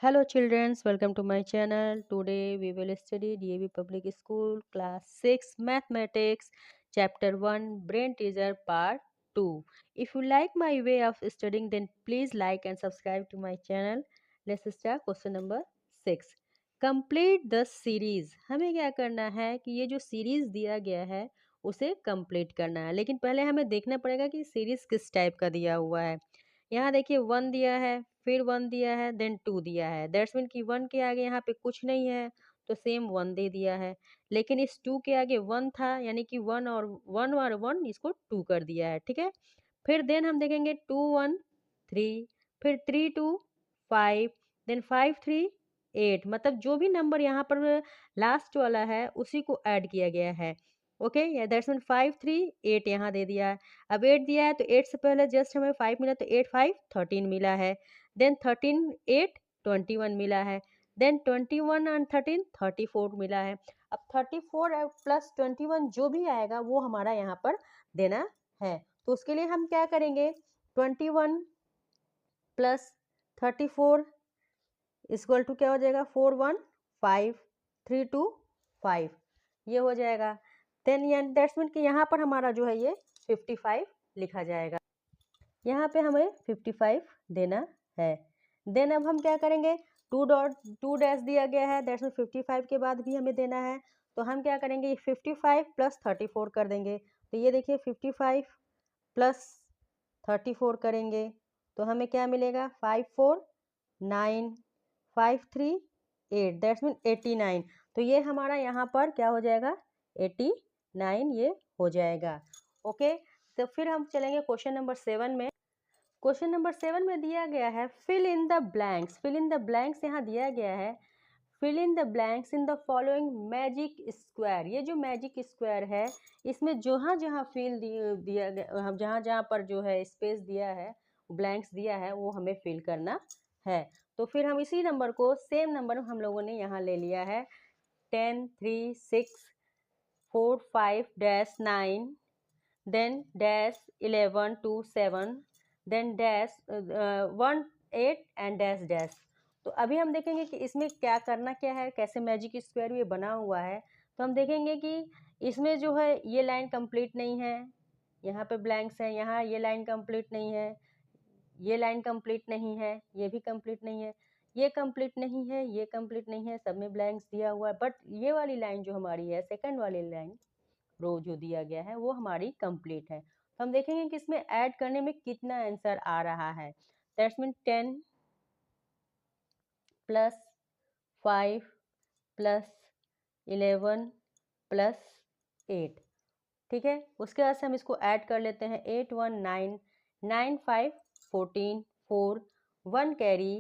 Hello children, welcome to my channel. Today we will study DAV Public School Class 6 Mathematics Chapter 1 Brain Teaser Part 2. If you like my way of studying then please like and subscribe to my channel. Let's start question number 6. Complete the series. हमें क्या करना है कि ये जो series दिया गया है उसे कंप्लीट करना है, लेकिन पहले हमें देखना पड़ेगा कि सीरीज किस टाइप का दिया हुआ है। यहाँ देखिए 1 दिया है, फिर 1 दिया है, देन 2 दिया है। दैट्स मीन कि 1 के आगे यहाँ पे कुछ नहीं है तो सेम 1 दे दिया है। लेकिन इस 2 के आगे 1 था, यानी कि 1 और 1 इसको 2 कर दिया है। ठीक है, फिर देन हम देखेंगे 2 1 3, फिर 3 2 5, देन 5 3 8। मतलब जो भी नंबर यहाँ पर लास्ट वाला है उसी को ऐड किया गया है। ओके, या दैट्स मीन 5 3 8 यहाँ दे दिया है। अब 8 दिया है तो 8 से पहले जस्ट हमें 5 मिला तो 8 5 13 मिला है। देन 13 8 21 मिला है। देन 21 एंड 13 34 मिला है। अब 34 प्लस 21 जो भी आएगा वो हमारा यहाँ पर देना है। तो उसके लिए हम क्या करेंगे, 21 प्लस 34 इक्वल टू क्या हो जाएगा, 4 1 5 3 2 5, ये हो जाएगा। देन दैट्स मीन कि यहाँ पर हमारा जो है ये 55 लिखा जाएगा। यहाँ पे हमें 55 देना है। देन अब हम क्या करेंगे, 2 डैश दिया गया है, दैट्स मीन 55 के बाद भी हमें देना है। तो हम क्या करेंगे, 55 प्लस 34 कर देंगे। तो ये देखिए 55 प्लस 34 करेंगे तो हमें क्या मिलेगा, 5 4 9 5 3 8, दैट्स मीन 89। तो ये हमारा यहाँ पर क्या हो जाएगा, 89 ये हो जाएगा। ओके, तो फिर हम चलेंगे क्वेश्चन नंबर 7 में। क्वेश्चन नंबर 7 में दिया गया है fill in the blanks. Fill in the blanks यहाँ दिया गया है, fill in the blanks in the following magic square. ये जो मैजिक स्क्वायर है इसमें जहाँ जहाँ फिल दिया गया, जहाँ जहाँ पर जो है स्पेस दिया है, ब्लैंक्स दिया है, वो हमें फिल करना है। तो फिर हम इसी नंबर को, सेम नंबर हम लोगों ने यहाँ ले लिया है 10 3 6 4 5 dash 9, then dash 11 2 7, then dash 1 8 and dash dash। तो अभी हम देखेंगे कि इसमें क्या करना क्या है, कैसे मैजिक स्क्वायर ये बना हुआ है। तो हम देखेंगे कि इसमें जो है ये लाइन कंप्लीट नहीं है, यहाँ पे ब्लैंक्स है, यहाँ ये लाइन कंप्लीट नहीं है, ये लाइन कंप्लीट नहीं है, ये भी कंप्लीट नहीं है, ये कंप्लीट नहीं है, ये कंप्लीट नहीं है, सब में ब्लैंक्स दिया हुआ है। बट ये वाली लाइन जो हमारी है, सेकंड वाली लाइन रो जो दिया गया है वो हमारी कंप्लीट है। तो हम देखेंगे कि इसमें ऐड करने में कितना आंसर आ रहा है। That's mean 10 plus 5 plus 11 plus 8। ठीक है, उसके बाद से हम इसको ऐड कर लेते हैं, 8 1 9 9 5 14 4 1 कैरी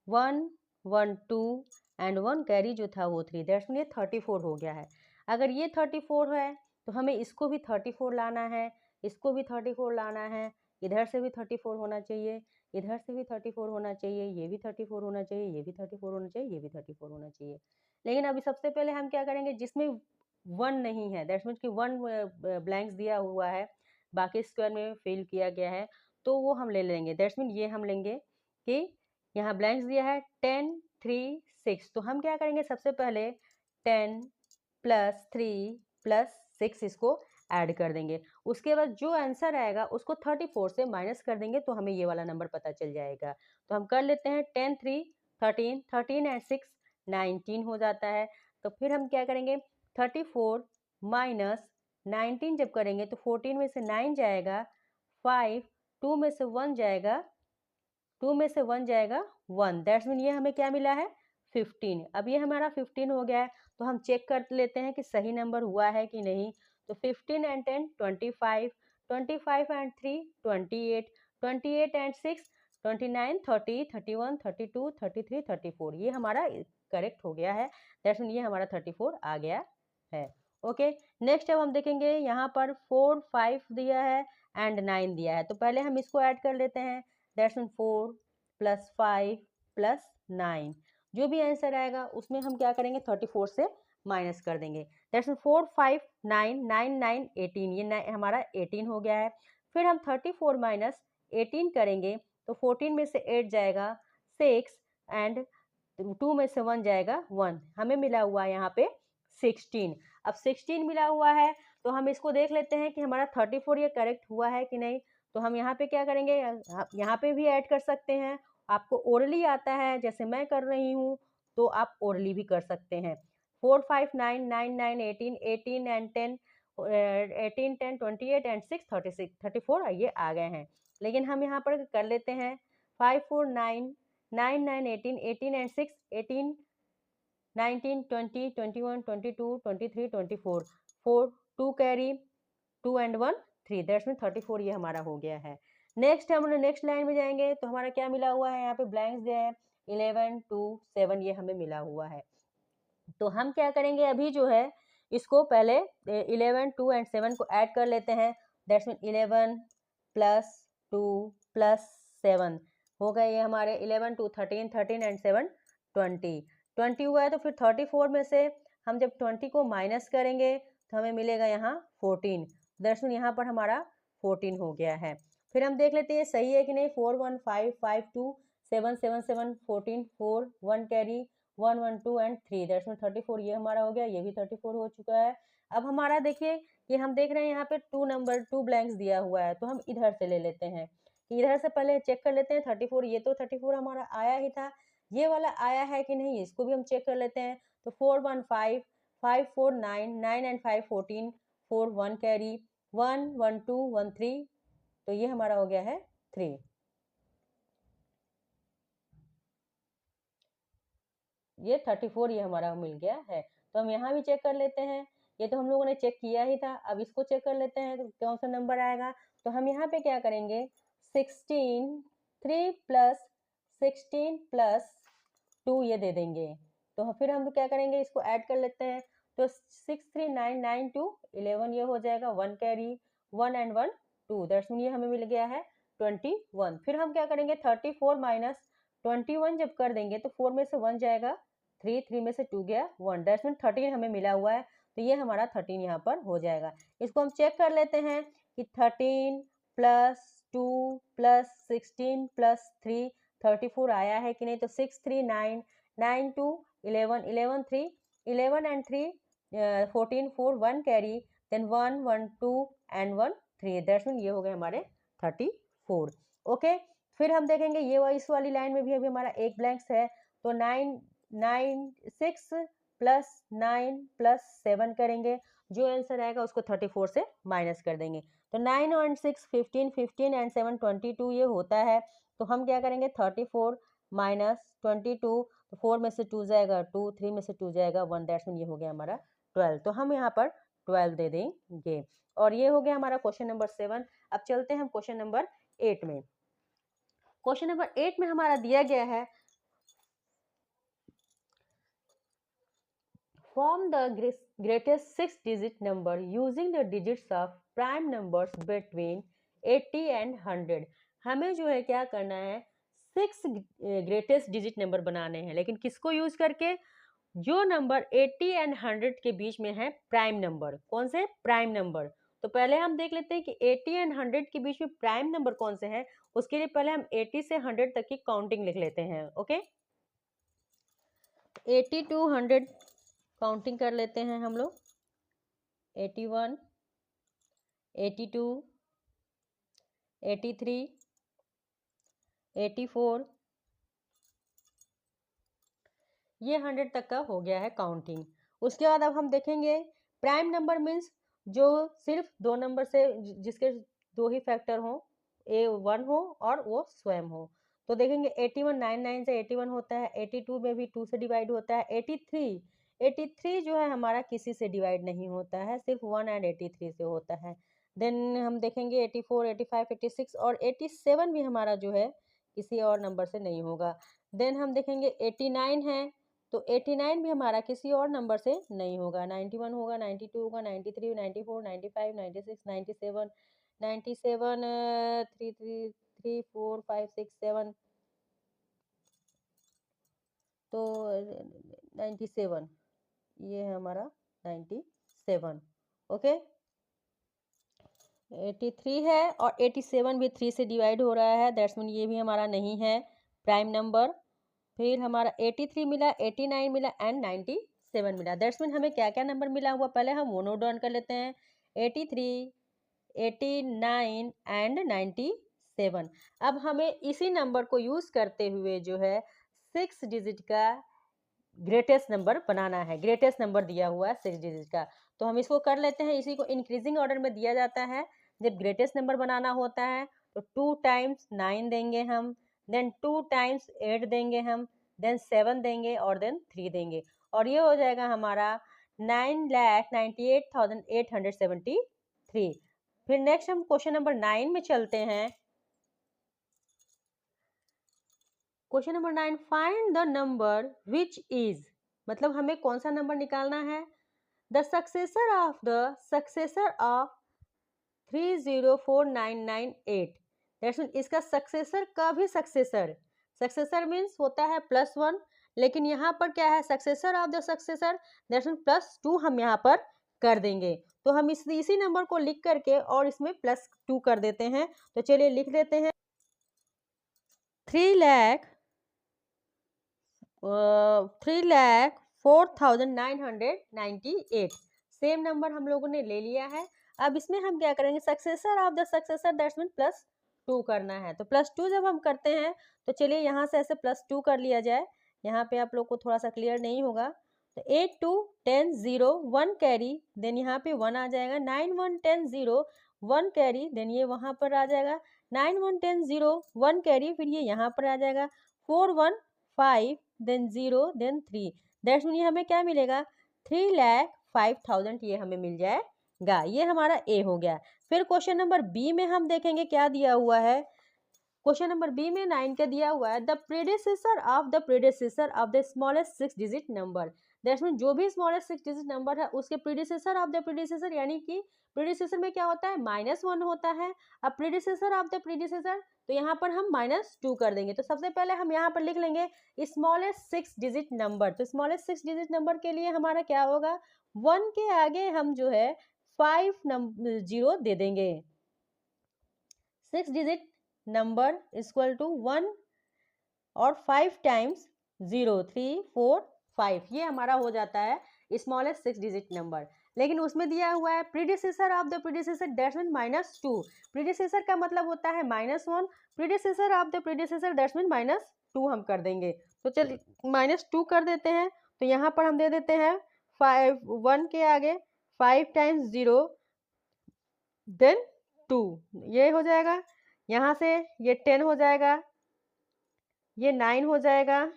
1 1 2 एंड 1 कैरी जो था वो 3। दैट्स मीन ये 34 हो गया है। अगर ये 34 है तो हमें इसको भी 34 लाना है, इसको भी 34 लाना है, इधर से भी 34 होना चाहिए, इधर से भी 34 होना चाहिए, ये भी 34 होना चाहिए, ये भी 34 होना चाहिए, ये भी 34 होना चाहिए। लेकिन अभी सबसे पहले हम क्या करेंगे, जिसमें 1 नहीं है, दैट्स मीन कि 1 ब्लैंक्स दिया हुआ है, बाकी स्क्वायर में फिल किया गया है, तो वो हम ले लेंगे। दैट्स मीन ये हम लेंगे कि यहाँ ब्लैंक्स दिया है 10 3 6। तो हम क्या करेंगे, सबसे पहले 10 प्लस 3 प्लस 6 इसको ऐड कर देंगे। उसके बाद जो आंसर आएगा उसको 34 से माइनस कर देंगे तो हमें ये वाला नंबर पता चल जाएगा। तो हम कर लेते हैं 10 3 13, 13 एंड 6 19 हो जाता है। तो फिर हम क्या करेंगे, 34 माइनस 19 जब करेंगे तो 14 में से 9 जाएगा 5, 2 में से 1 जाएगा, 2 में से 1 जाएगा 1। दैट्स मीन ये हमें क्या मिला है, 15। अब ये हमारा 15 हो गया है तो हम चेक कर लेते हैं कि सही नंबर हुआ है कि नहीं। तो 15 एंड 10 25, 25 एंड 3 28, 28 एंड 6 29, 30 31 32 33 34, ये हमारा करेक्ट हो गया है। दैट्स मीन ये हमारा 34 आ गया है। ओके, नेक्स्ट अब हम देखेंगे, यहाँ पर 4 5 दिया है एंड 9 दिया है। तो पहले हम इसको ऐड कर लेते हैं, दैट्स मीन 4 प्लस 5 प्लस 9, जो भी आंसर आएगा उसमें हम क्या करेंगे, 34 से माइनस कर देंगे। दैट्स मीन 4 5 9 9 9 18, ये हमारा 18 हो गया है। फिर हम 34 माइनस 18 करेंगे तो 14 में से 8 जाएगा 6 एंड 2 में से 1 जाएगा 1, हमें मिला हुआ है यहाँ पे 16। अब 16 मिला हुआ है तो हम इसको देख लेते हैं कि हमारा 34 ये करेक्ट हुआ है कि नहीं। तो हम यहाँ पे क्या करेंगे, यहाँ पे भी ऐड कर सकते हैं। आपको ओरली आता है जैसे मैं कर रही हूँ तो आप ओरली भी कर सकते हैं। 4 5 9 9 9 18 18 एंड 10 18 10 28 एंड 6 36 34 ये आ गए हैं। लेकिन हम यहाँ पर कर लेते हैं 5 4 9 9 9 18 18 and 6 18 19 20 21 22 23 24 4 2 carry 2 and 1 3, that's mean 34 ये हमारा हो गया है। नेक्स्ट हम नेक्स्ट लाइन में जाएंगे तो हमारा क्या मिला हुआ है, यहाँ पे ब्लैंक्स दिया है 11 2 7 ये हमें मिला हुआ है। तो हम क्या करेंगे, अभी जो है इसको पहले 11 2 एंड 7 को ऐड कर लेते हैं। दैट्स मीन 11 प्लस 2 प्लस 7 हो गए ये हमारे 11 2 13 13 एंड 7 20 20 हुआ है। तो फिर 34 में से हम जब 20 को माइनस करेंगे तो हमें मिलेगा यहाँ 14। दैट्स मीन यहाँ पर हमारा 14 हो गया है। फिर हम देख लेते हैं सही है कि नहीं। 4 1 5 5 2 7 7 7 14 4 1 कैरी 1 1 2 एंड 3, दैट्स मीन 34 ये हमारा हो गया, ये भी 34 हो चुका है। अब हमारा देखिए कि हम देख रहे हैं यहाँ पे 2 ब्लैंक्स दिया हुआ है तो हम इधर से ले लेते हैं। इधर से पहले चेक कर लेते हैं 34, ये तो 34 हमारा आया ही था, ये वाला आया है कि नहीं इसको भी हम चेक कर लेते हैं। तो 4 1 5 5 4 9 9 एंड 5 14 4 1 कैरी 1 1 2 1 3, तो ये हमारा हो गया है 3। ये 34 ये हमारा मिल गया है। तो हम यहाँ भी चेक कर लेते हैं, ये तो हम लोगों ने चेक किया ही था। अब इसको चेक कर लेते हैं तो कौन सा नंबर आएगा। तो हम यहाँ पे क्या करेंगे 16 3 प्लस 16 प्लस 2 ये दे देंगे। तो फिर हम क्या करेंगे इसको ऐड कर लेते हैं। तो 6 3 9 9 2 11 ये हो जाएगा, 1 कैरी 1 एंड 1 2, दैट्स मीन ये हमें मिल गया है 21। फिर हम क्या करेंगे 34 माइनस 21 जब कर देंगे तो 4 में से 1 जाएगा 3 3 में से 2 गया 1, दैट्स मीन 13 हमें मिला हुआ है। तो ये हमारा 13 यहाँ पर हो जाएगा। इसको हम चेक कर लेते हैं कि 13 प्लस 2 प्लस 16 प्लस 3 34 आया है कि नहीं। तो 6 3 9 9 2 11 11 3 11 and 3 14 4 1 carry then 1 1 2 and 1 3, that's mean ये हो गए हमारे 34। ओके, फिर हम देखेंगे ये इस वाली लाइन में भी अभी हमारा एक ब्लैंक्स है। तो 9 9 6 प्लस 9 प्लस 7 करेंगे, जो आंसर आएगा उसको 34 से माइनस कर देंगे। तो 9 और 6 15 15 एंड 7 22 ये होता है। तो हम क्या करेंगे 34 माइनस 22, तो 4 में से 2 जाएगा 2, 3 में से 2 जाएगा 1, दैट्स मीन ये हो गया हमारा 12। तो हम यहाँ पर 12 दे देंगे। और ये हो गया हमारा क्वेश्चन नंबर 7। अब चलते हैं हम क्वेश्चन नंबर 8 में। क्वेश्चन नंबर 8 में हमारा दिया गया है form the greatest 6-digit number using the digits of prime numbers between 80 and 100। हमें जो है क्या करना है 6 ग्रेटेस्ट डिजिट नंबर बनाने हैं, लेकिन किसको यूज करके, जो नंबर 80 एंड 100 के बीच में है प्राइम नंबर। कौन से प्राइम नंबर, तो पहले हम देख लेते हैं कि 80 एंड 100 के बीच में प्राइम नंबर कौन से हैं। उसके लिए पहले हम 80 से 100 तक की काउंटिंग लिख लेते हैं। ओके, 80 टू 100 काउंटिंग कर लेते हैं हम लोग। 81 82 83 84, ये 100 तक का हो गया है काउंटिंग। उसके बाद अब हम देखेंगे प्राइम नंबर मीन्स जो सिर्फ दो नंबर से जिसके दो ही फैक्टर हो, ए 1 हो और वो स्वयं हो। तो देखेंगे 81 99 से 81 होता है, 82 में भी 2 से डिवाइड होता है, 83 जो है हमारा किसी से डिवाइड नहीं होता है, सिर्फ 1 एंड 83 से होता है। देन हम देखेंगे 84 85 86 और 87 भी हमारा जो है किसी और नंबर से नहीं होगा। देन हम देखेंगे 89 है, तो 89 भी हमारा किसी और नंबर से नहीं होगा। 91 होगा, 92 होगा, 93 94 95 96 97 97 3 3 3 4 5 6 7, तो 97 ये है हमारा 97। ओके, 83 है और 87 भी 3 से डिवाइड हो रहा है, दैट्स मीन ये भी हमारा नहीं है प्राइम नंबर। फिर हमारा 83 मिला, 89 मिला एंड 97 मिला। दैट्स मीन हमें क्या क्या नंबर मिला हुआ, पहले हम वो नोट डाउन कर लेते हैं। 83, 89 एंड 97। अब हमें इसी नंबर को यूज करते हुए जो है 6 डिजिट का ग्रेटेस्ट नंबर बनाना है। ग्रेटेस्ट नंबर दिया हुआ है 6 डिजिट का, तो हम इसको कर लेते हैं। इसी को इंक्रीजिंग ऑर्डर में दिया जाता है। जब ग्रेटेस्ट नंबर बनाना होता है तो 2 टाइम्स 9 देंगे हम, देन 2 टाइम्स 8 देंगे हम, देन 7 देंगे और देन 3 देंगे, और ये हो जाएगा हमारा 9,98,873। फिर नेक्स्ट हम क्वेश्चन नंबर 9 में चलते हैं। Question number 9, find the number which is, मतलब हमें कौन सा नंबर निकालना है। The successor of 304998। That's mean इसका सक्सेसर का भी सक्सेसर मीन्स होता है +1, लेकिन यहाँ पर क्या है, successor of the successor, that's mean +2 हम यहाँ पर कर देंगे। तो हम इसी नंबर को लिख करके और इसमें +2 कर देते हैं। तो चलिए लिख देते हैं 3,04,998। सेम नंबर हम लोगों ने ले लिया है। अब इसमें हम क्या करेंगे, successor of the successor, that's mean +2 करना है। तो +2 जब हम करते हैं तो चलिए यहाँ से ऐसे +2 कर लिया जाए। यहाँ पे आप लोग को थोड़ा सा क्लियर नहीं होगा। तो 8 2 10 0 1 कैरी, देन यहाँ पे 1 आ जाएगा। 9 1 10 0 1 कैरी, देन ये वहाँ पर आ जाएगा। 9 1 10 0 1 कैरी, फिर ये यहाँ पर आ जाएगा। 4 1 5 देन 0 देन 3, दैट्स मीन ये हमें क्या मिलेगा, 3,05,000 ये हमें मिल जाएगा। ये हमारा ए हो गया। फिर क्वेश्चन नंबर बी में हम देखेंगे क्या दिया हुआ है। क्वेश्चन नंबर बी में 9 का दिया हुआ है, the predecessor of the smallest 6 digit number. That's mean जो भी स्मॉलेस्ट 6 डिजिट नंबर है उसके प्रेडिसेसर ऑफ द प्रेडिसेसर, यानी कि प्रेडिसेसर में क्या होता है, -1 होता है। अब प्रेडिसेसर ऑफ द प्रेडिसेसर, तो यहाँ पर हम -2 कर देंगे। तो सबसे पहले हम यहाँ पर लिख लेंगे स्मॉलेस्ट 6 डिजिट नंबर। तो स्मॉलेस्ट 6 डिजिट नंबर के लिए हमारा क्या होगा, 1 के आगे हम जो है 5 0 दे देंगे। 6 डिजिट नंबर इक्वल टू 1 और 5 टाइम्स 0, 3 4 5, ये हमारा हो जाता है स्मॉलेस्ट 6 डिजिट नंबर। लेकिन उसमें दिया हुआ है predecessor of the predecessor, that's mean -2। Predecessor का मतलब होता है -1, predecessor of the predecessor that's mean -2 हम कर देंगे। तो चलिए -2 कर देते हैं। तो यहाँ पर हम दे देते हैं 5, 1 के आगे 5 टाइम्स 0 देन 2, ये हो जाएगा। यहाँ से ये 10 हो जाएगा, ये 9 हो जाएगा,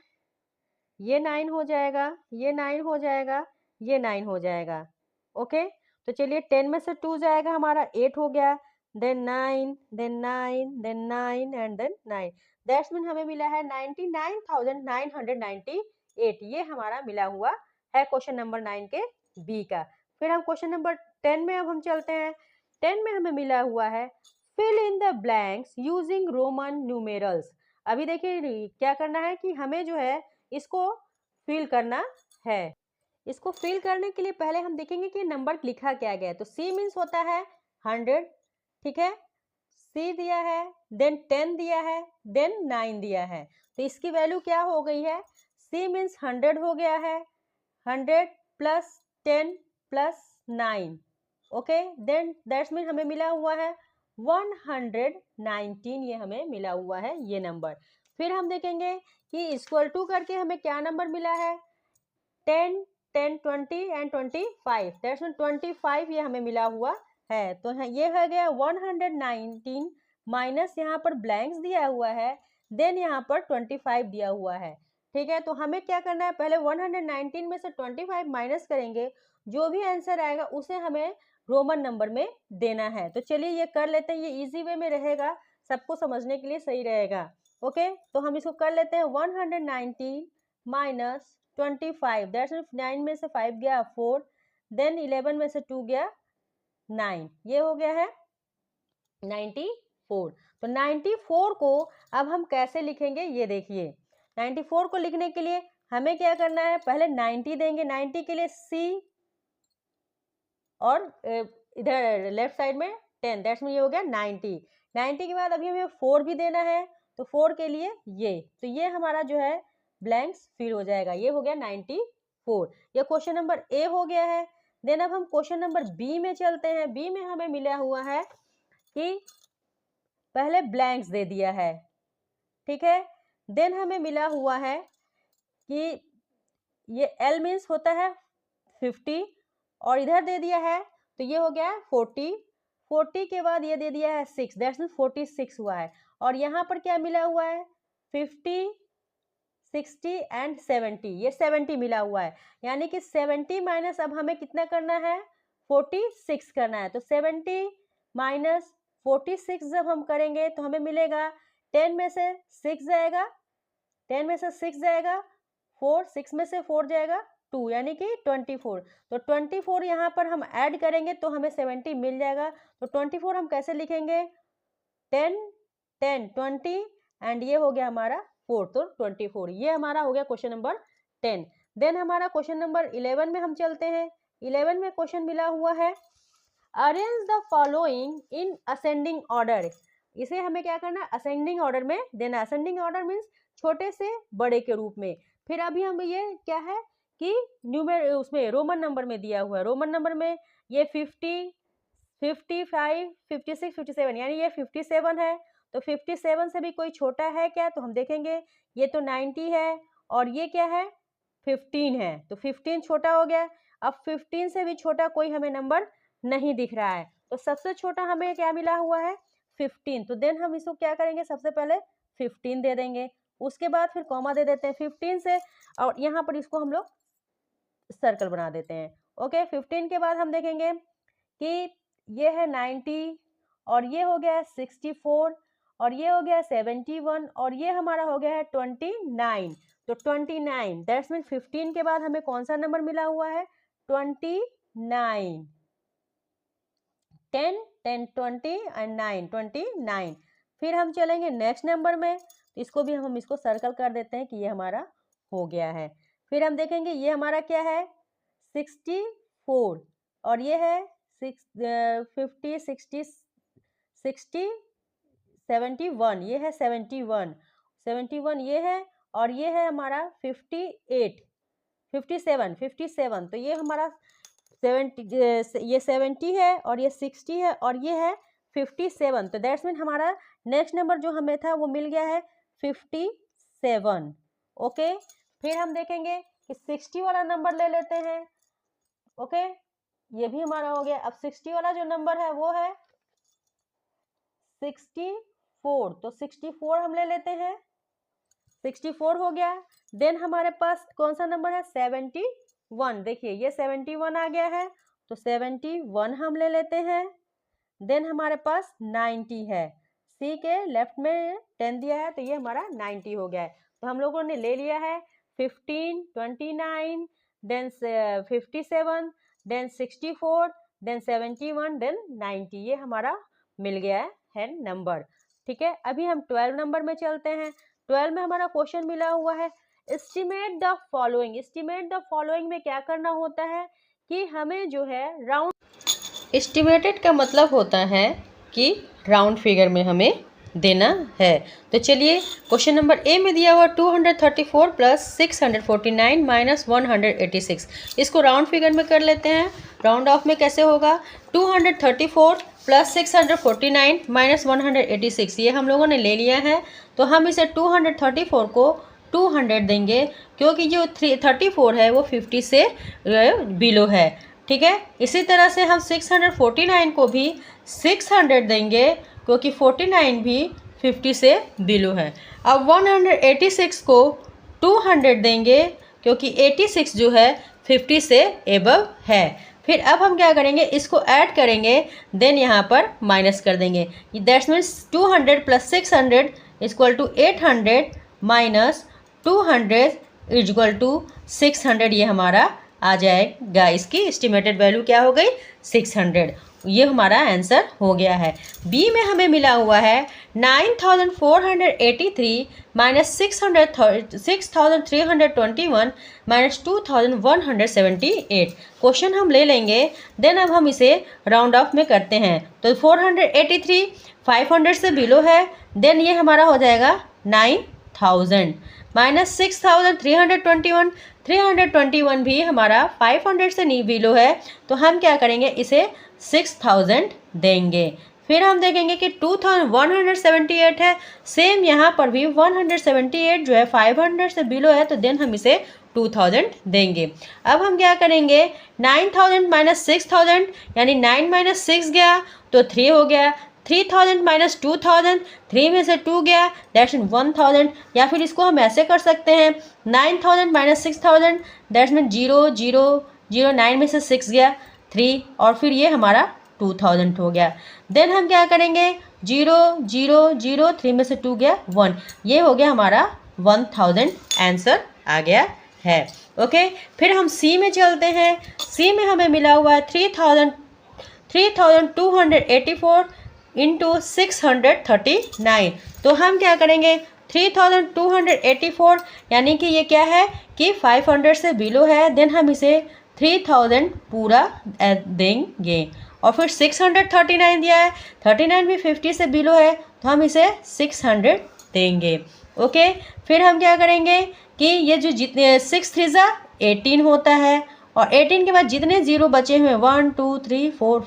ये 9 हो जाएगा, ये 9 हो जाएगा, ये 9 हो जाएगा। ओके, तो चलिए 10 में से 2 जाएगा, हमारा 8 हो गया, then 9 then 9 then 9 and then 9। That's mean हमें मिला है 99,998, ये हमारा मिला हुआ है क्वेश्चन नंबर 9 के बी का। फिर हम क्वेश्चन नंबर 10 में अब हम चलते हैं। 10 में हमें मिला हुआ है fill in the blanks using Roman numerals. अभी देखिए क्या करना है कि हमें जो है इसको फिल करना है। इसको फिल करने के लिए पहले हम देखेंगे कि नंबर लिखा क्या गया है। तो C मीन्स होता है 100, ठीक है, C दिया है, देन 10 दिया है, देन 9 दिया है। तो इसकी वैल्यू क्या हो गई है, C मीन्स 100 हो गया है, 100 plus 10 plus 9, okay, then that's mean हमें मिला हुआ है 119, ये हमें मिला हुआ है ये नंबर। फिर हम देखेंगे कि इक्वल टू करके हमें क्या नंबर मिला है, 10 10 20 एंड 25, दैट्स मीन 25 ये हमें मिला हुआ है। तो ये हो गया 119 माइनस यहाँ पर ब्लैंक्स दिया हुआ है, देन यहाँ पर 25 दिया हुआ है। ठीक है, तो हमें क्या करना है, पहले 119 में से 25 माइनस करेंगे, जो भी आंसर आएगा उसे हमें रोमन नंबर में देना है। तो चलिए ये कर लेते हैं, ये इजी वे में रहेगा, सबको समझने के लिए सही रहेगा। ओके, तो हम इसको कर लेते हैं 119 माइनस 25, दैट्स मीन 9 में से 5 गया 4, देन 11 में से 2 गया 9, ये हो गया है 94। तो 94 को अब हम कैसे लिखेंगे ये देखिए। 94 को लिखने के लिए हमें क्या करना है, पहले 90 देंगे, 90 के लिए C और इधर लेफ्ट साइड में 10, दैट्स मीन ये हो गया 90। 90 के बाद अभी हमें 4 भी देना है, तो 4 के लिए ये, तो ये हमारा जो है ब्लैंक्स फिल हो जाएगा। ये हो गया 94। ये क्वेश्चन नंबर ए हो गया है। देन अब हम क्वेश्चन नंबर बी में चलते हैं। बी में हमें मिला हुआ है कि पहले ब्लैंक्स दे दिया है, ठीक है। देन हमें मिला हुआ है कि ये एल मीन्स होता है 50 और इधर दे दिया है तो ये हो गया 40। 40 के बाद ये दे दिया है 6, दैट्स मीन्स 46 हुआ है। और यहाँ पर क्या मिला हुआ है 50, 60 एंड 70, ये 70 मिला हुआ है। यानी कि 70 माइनस अब हमें कितना करना है 46 करना है। तो 70 माइनस 46 जब हम करेंगे तो हमें मिलेगा 10 में से 6 जाएगा, 10 में से 6 जाएगा 4, 6 में से 4 जाएगा 2, यानी कि 24। तो 24 यहाँ पर हम ऐड करेंगे तो हमें 70 मिल जाएगा। तो 24 हम कैसे लिखेंगे 10 10 20 एंड ये हो गया हमारा 4, तो 24। ये हमारा हो गया क्वेश्चन नंबर 10। देन हमारा क्वेश्चन नंबर 11 में हम चलते हैं। 11 में क्वेश्चन मिला हुआ है arrange the following in ascending order. इसे हमें क्या करना है असेंडिंग ऑर्डर में देना। असेंडिंग ऑर्डर मीन्स छोटे से बड़े के रूप में। फिर अभी हम ये क्या है कि न्यूमेर उसमें रोमन नंबर में दिया हुआ है। रोमन नंबर में ये 50, 55, 56, 57 यानी ये 57 है। तो 57 से भी कोई छोटा है क्या, तो हम देखेंगे ये तो 90 है और ये क्या है 15 है। तो 15 छोटा हो गया। अब 15 से भी छोटा कोई हमें नंबर नहीं दिख रहा है। तो सबसे छोटा हमें क्या मिला हुआ है 15। तो देन हम इसको क्या करेंगे सबसे पहले 15 दे देंगे, उसके बाद फिर कॉमा दे देते हैं 15 से और यहाँ पर इसको हम लोग सर्कल बना देते हैं। ओके 15 के बाद हम देखेंगे कि ये है 90 और ये हो गया 64 और ये हो गया 71 और ये हमारा हो गया है 29। तो 29 दैट्स मीन 15 के बाद हमें कौन सा नंबर मिला हुआ है 29। 10 10 20 एंड 9 29। फिर हम चलेंगे नेक्स्ट नंबर में, इसको भी हम इसको सर्कल कर देते हैं कि ये हमारा हो गया है। फिर हम देखेंगे ये हमारा क्या है 64 और ये है 50 60 60 71, ये है 71 ये है और ये है हमारा 58 57 57। तो ये हमारा 70 ये 70 है और ये 60 है और ये है 57। तो दैट्स मीन हमारा नेक्स्ट नंबर जो हमें था वो मिल गया है 57। ओके फिर हम देखेंगे कि 60 वाला नंबर ले लेते हैं। ओके ये भी हमारा हो गया। अब 60 वाला जो नंबर है वो है 64। तो 64 हम ले लेते हैं, 64 हो गया। देन हमारे पास कौन सा नंबर है 71। देखिए ये 71 आ गया है तो 71 हम ले लेते हैं। देन हमारे पास 90 है, सी के लेफ्ट में 10 दिया है तो ये हमारा 90 हो गया है। तो हम लोगों ने ले लिया है 15 29 देन 57 देन 64 देन 71 देन 90, ये हमारा मिल गया है नंबर। ठीक है अभी हम 12 नंबर में चलते हैं। 12 में हमारा क्वेश्चन मिला हुआ है estimate the following. Estimate the following में क्या करना होता है कि हमें जो है राउंड, एस्टिमेटेड का मतलब होता है कि राउंड फिगर में हमें देना है। तो चलिए क्वेश्चन नंबर ए में दिया हुआ 234 प्लस 649 माइनस 186, इसको राउंड फिगर में कर लेते हैं। राउंड ऑफ में कैसे होगा 234 प्लस 649 माइनस 186, ये हम लोगों ने ले लिया है। तो हम इसे 234 को 200 देंगे क्योंकि जो 34 है वो 50 से बिलो है। ठीक है इसी तरह से हम 649 को भी 600 देंगे क्योंकि 49 भी 50 से बिलो है। अब 186 को 200 देंगे क्योंकि 86 जो है 50 से एबव है। फिर अब हम क्या करेंगे इसको ऐड करेंगे देन यहाँ पर माइनस कर देंगे। That's means 200 plus 600 equal to 800 minus 200 equal to 600, ये हमारा आ जाएगा। इसकी एस्टिमेटेड वैल्यू क्या हो गई 600, ये हमारा आंसर हो गया है। बी में हमें मिला हुआ है 9483 माइनस 6321 माइनस 2178। क्वेश्चन हम ले लेंगे देन अब हम इसे राउंड ऑफ में करते हैं। तो 483 500 से बिलो है देन ये हमारा हो जाएगा 9000 -6321, 321 भी हमारा 500 से बिलो है, तो हम क्या करेंगे, इसे 6000 देंगे। फिर हम देखेंगे कि 2178 है, सेम यहाँ पर भी 178 जो है 500 से बिलो है, तो देन हम इसे 2000 देंगे। अब हम क्या करेंगे, 9000 माइनस 6000 यानी 9 माइनस 6 गया तो 3 हो गया, 3000 माइनस 2000, 3 में से 2 गया दैट्स 1000, या फिर इसको हम ऐसे कर सकते हैं 9000 माइनस 6000 दैट्स मीन 0 0 0, 9 में से 6 गया 3 और फिर ये हमारा 2000 हो गया। देन हम क्या करेंगे 0 0 0, 3 में से 2 गया 1, ये हो गया हमारा 1000 आंसर आ गया है। ओके, फिर हम सी में चलते हैं। सी में हमें मिला हुआ है 3284 इंटू 639, तो हम क्या करेंगे 3284 यानी कि ये क्या है कि 500 से बिलो है, देन हम इसे 3000 पूरा देंगे। और फिर 639 दिया है, 39 भी 50 से बिलो है, तो हम इसे 600 देंगे। ओके, फिर हम क्या करेंगे कि ये जो जितने 6 3 जा 18 होता है, और 18 के बाद जितने जीरो बचे हुए 1 2 3 4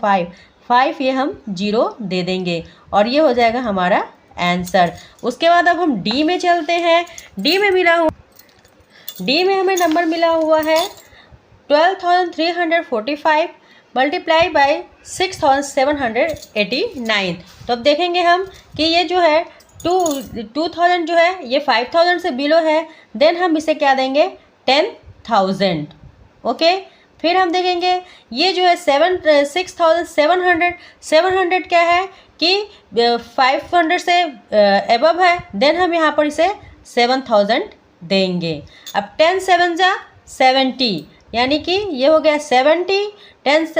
5 ये हम जीरो दे देंगे और ये हो जाएगा हमारा आंसर। उसके बाद अब हम डी में चलते हैं। डी में हमें नंबर मिला हुआ है 12345 मल्टीप्लाई बाई 6789। तो अब देखेंगे हम कि ये जो है 2000 जो है ये 5000 से बिलो है, देन हम इसे क्या देंगे 10000। ओके, फिर हम देखेंगे ये जो है 700 क्या है कि 500 से एबव है, देन हम यहाँ पर इसे 7000 देंगे। अब 10 7 जा 70 यानी कि ये हो गया 70, 10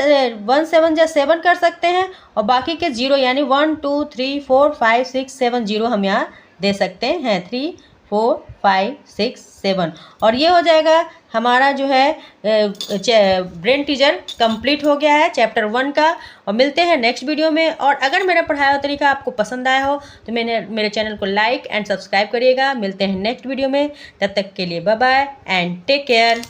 1 7 जा 7 कर सकते हैं और बाकी के जीरो यानी 1 2 3 4 5 6 7 जीरो हम यहाँ दे सकते हैं 3 4 5 6 7 और ये हो जाएगा हमारा जो है ब्रेन टीजर कंप्लीट हो गया है चैप्टर 1 का। और मिलते हैं नेक्स्ट वीडियो में। और अगर मेरा पढ़ाया हुआ तरीका आपको पसंद आया हो तो मेरे चैनल को लाइक एंड सब्सक्राइब करिएगा। मिलते हैं नेक्स्ट वीडियो में, तब तक के लिए bye bye and take care.